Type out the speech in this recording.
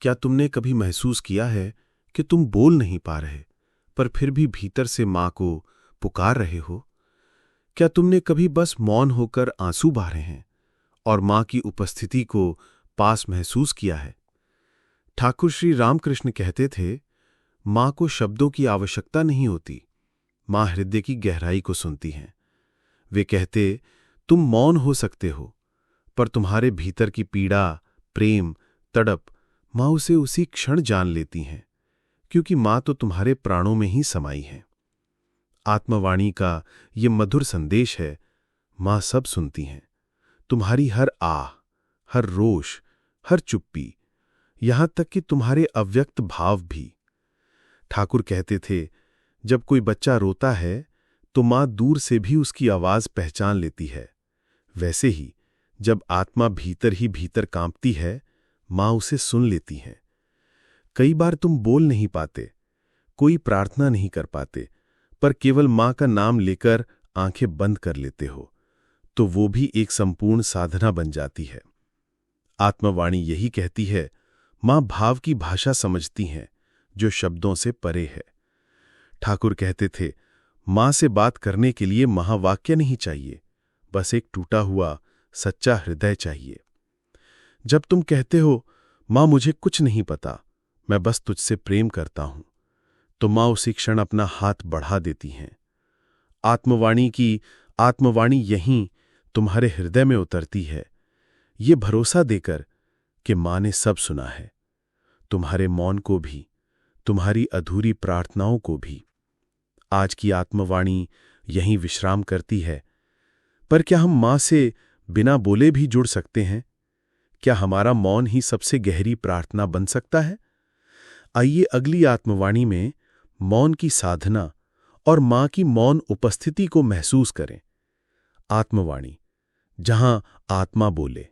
क्या तुमने कभी महसूस किया है कि तुम बोल नहीं पा रहे, पर फिर भी भीतर से माँ को पुकार रहे हो? क्या तुमने कभी बस मौन होकर आंसू बहाए हैं और माँ की उपस्थिति को पास महसूस किया है? ठाकुर श्री रामकृष्ण कहते थे, माँ को शब्दों की आवश्यकता नहीं होती, माँ हृदय की गहराई को सुनती हैं। वे कहते, तुम मौन हो सकते हो, पर तुम्हारे भीतर की पीड़ा, प्रेम, तड़प माँ उसे उसी क्षण जान लेती हैं, क्योंकि माँ तो तुम्हारे प्राणों में ही समाई है। आत्मवाणी का ये मधुर संदेश है, माँ सब सुनती हैं, तुम्हारी हर आह, हर रोष, हर चुप्पी, यहां तक कि तुम्हारे अव्यक्त भाव भी। ठाकुर कहते थे, जब कोई बच्चा रोता है तो माँ दूर से भी उसकी आवाज पहचान लेती है। वैसे ही जब आत्मा भीतर ही भीतर कांपती है, माँ उसे सुन लेती है। कई बार तुम बोल नहीं पाते, कोई प्रार्थना नहीं कर पाते, पर केवल माँ का नाम लेकर आंखें बंद कर लेते हो, तो वो भी एक संपूर्ण साधना बन जाती है। आत्मवाणी यही कहती है, माँ भाव की भाषा समझती हैं, जो शब्दों से परे है। ठाकुर कहते थे, माँ से बात करने के लिए महावाक्य नहीं चाहिए, बस एक टूटा हुआ सच्चा हृदय चाहिए। जब तुम कहते हो, माँ मुझे कुछ नहीं पता, मैं बस तुझसे प्रेम करता हूं, तो माँ उसी क्षण अपना हाथ बढ़ा देती हैं। आत्मवाणी यहीं तुम्हारे हृदय में उतरती है, ये भरोसा देकर कि माँ ने सब सुना है, तुम्हारे मौन को भी, तुम्हारी अधूरी प्रार्थनाओं को भी। आज की आत्मवाणी यहीं विश्राम करती है, पर क्या हम माँ से बिना बोले भी जुड़ सकते हैं? क्या हमारा मौन ही सबसे गहरी प्रार्थना बन सकता है? आइए अगली आत्मवाणी में मौन की साधना और माँ की मौन उपस्थिति को महसूस करें। आत्मवाणी, जहां आत्मा बोले।